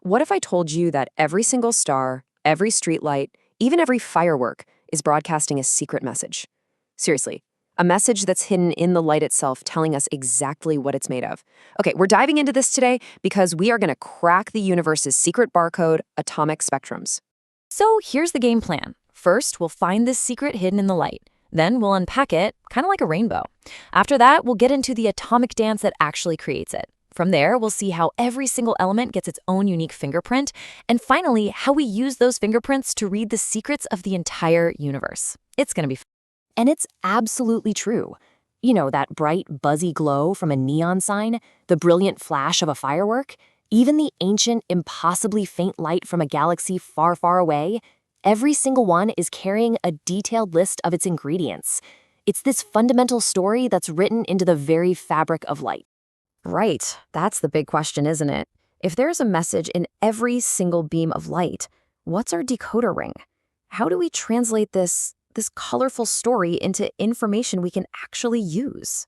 What if I told you that every single star, every streetlight, even every firework is broadcasting a secret message? Seriously, a message that's hidden in the light itself telling us exactly what it's made of. Okay, we're diving into this today because we are going to crack the universe's secret barcode, atomic spectrums. So here's the game plan. First, we'll find this secret hidden in the light. Then we'll unpack it, kind of like a rainbow. After that, we'll get into the atomic dance that actually creates it. From there, we'll see how every single element gets its own unique fingerprint, and finally, how we use those fingerprints to read the secrets of the entire universe. It's gonna be fun. And it's absolutely true. You know, that bright, buzzy glow from a neon sign, the brilliant flash of a firework, even the ancient, impossibly faint light from a galaxy far, far away, every single one is carrying a detailed list of its ingredients. It's this fundamental story that's written into the very fabric of light. Right, that's the big question, isn't it? If there's a message in every single beam of light, what's our decoder ring? How do we translate this colorful story into information we can actually use?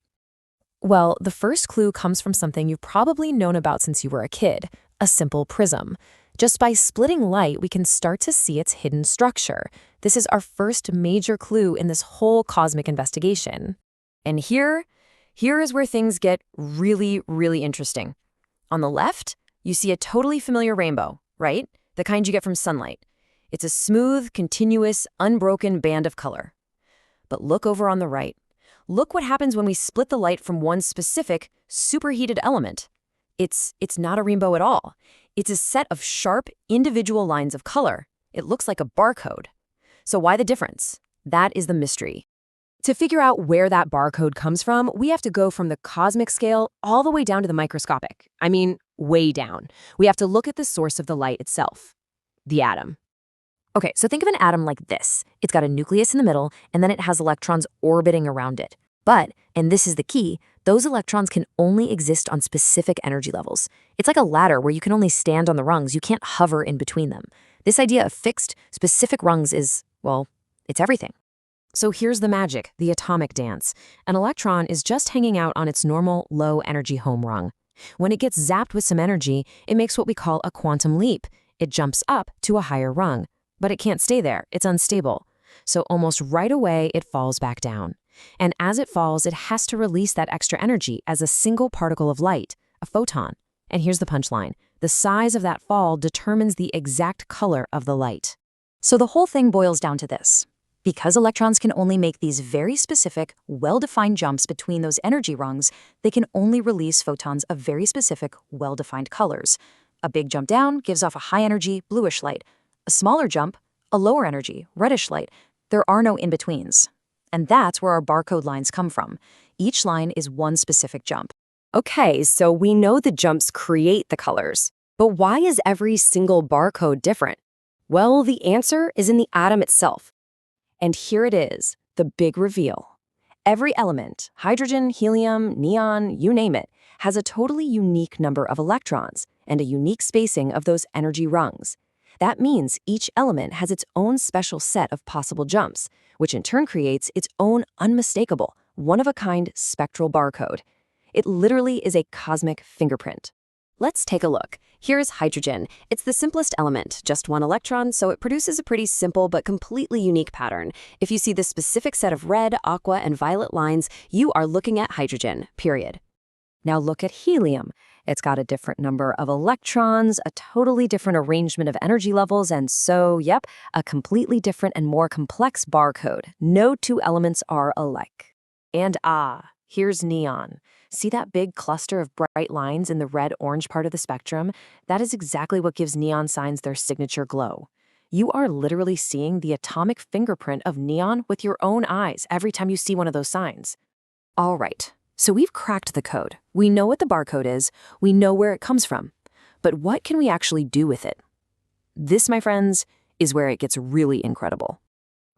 Well, the first clue comes from something you've probably known about since you were a kid, a simple prism. Just by splitting light, we can start to see its hidden structure. This is our first major clue in this whole cosmic investigation. And here is where things get really, really interesting. On the left, you see a totally familiar rainbow, right? The kind you get from sunlight. It's a smooth, continuous, unbroken band of color. But look over on the right. Look what happens when we split the light from one specific, superheated element. It's not a rainbow at all. It's a set of sharp, individual lines of color. It looks like a barcode. So why the difference? That is the mystery. To figure out where that barcode comes from, we have to go from the cosmic scale all the way down to the microscopic. I mean, way down. We have to look at the source of the light itself, the atom. Okay, so think of an atom like this. It's got a nucleus in the middle, and then it has electrons orbiting around it. But, and this is the key, those electrons can only exist on specific energy levels. It's like a ladder where you can only stand on the rungs. You can't hover in between them. This idea of fixed, specific rungs is, well, it's everything. So here's the magic, the atomic dance. An electron is just hanging out on its normal low-energy home rung. When it gets zapped with some energy, it makes what we call a quantum leap. It jumps up to a higher rung. But it can't stay there. It's unstable. So almost right away, it falls back down. And as it falls, it has to release that extra energy as a single particle of light, a photon. And here's the punchline. The size of that fall determines the exact color of the light. So the whole thing boils down to this. Because electrons can only make these very specific, well-defined jumps between those energy rungs, they can only release photons of very specific, well-defined colors. A big jump down gives off a high-energy, bluish light. A smaller jump, a lower energy, reddish light. There are no in-betweens. And that's where our barcode lines come from. Each line is one specific jump. Okay, so we know the jumps create the colors. But why is every single barcode different? Well, the answer is in the atom itself. And here it is, the big reveal. Every element, hydrogen, helium, neon, you name it, has a totally unique number of electrons and a unique spacing of those energy rungs. That means each element has its own special set of possible jumps, which in turn creates its own unmistakable, one-of-a-kind spectral barcode. It literally is a cosmic fingerprint. Let's take a look. Here is hydrogen. It's the simplest element, just one electron, so it produces a pretty simple but completely unique pattern. If you see the specific set of red, aqua, and violet lines, you are looking at hydrogen, period. Now look at helium. It's got a different number of electrons, a totally different arrangement of energy levels, and so, yep, a completely different and more complex barcode. No two elements are alike. And here's neon. See that big cluster of bright lines in the red-orange part of the spectrum? That is exactly what gives neon signs their signature glow. You are literally seeing the atomic fingerprint of neon with your own eyes every time you see one of those signs. All right. So we've cracked the code. We know what the barcode is. We know where it comes from. But what can we actually do with it? This, my friends, is where it gets really incredible.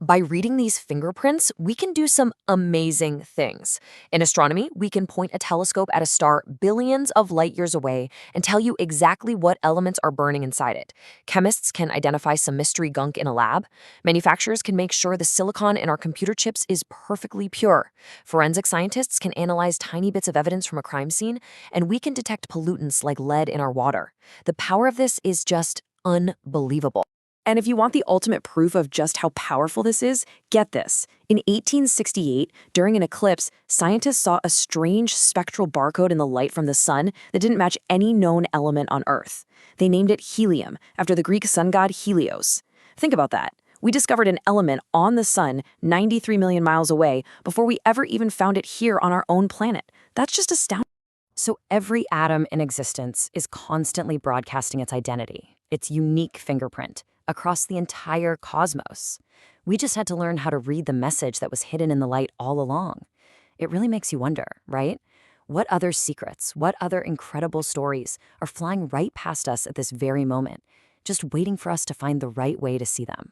By reading these fingerprints, we can do some amazing things. In astronomy, we can point a telescope at a star billions of light years away and tell you exactly what elements are burning inside it. Chemists can identify some mystery gunk in a lab. Manufacturers can make sure the silicon in our computer chips is perfectly pure. Forensic scientists can analyze tiny bits of evidence from a crime scene, and we can detect pollutants like lead in our water. The power of this is just unbelievable. And if you want the ultimate proof of just how powerful this is, get this. In 1868, during an eclipse, scientists saw a strange spectral barcode in the light from the sun that didn't match any known element on Earth. They named it helium, after the Greek sun god Helios. Think about that. We discovered an element on the sun 93 million miles away before we ever even found it here on our own planet. That's just astounding. So every atom in existence is constantly broadcasting its identity, its unique fingerprint, across the entire cosmos. We just had to learn how to read the message that was hidden in the light all along. It really makes you wonder, right? What other secrets, what other incredible stories are flying right past us at this very moment, just waiting for us to find the right way to see them?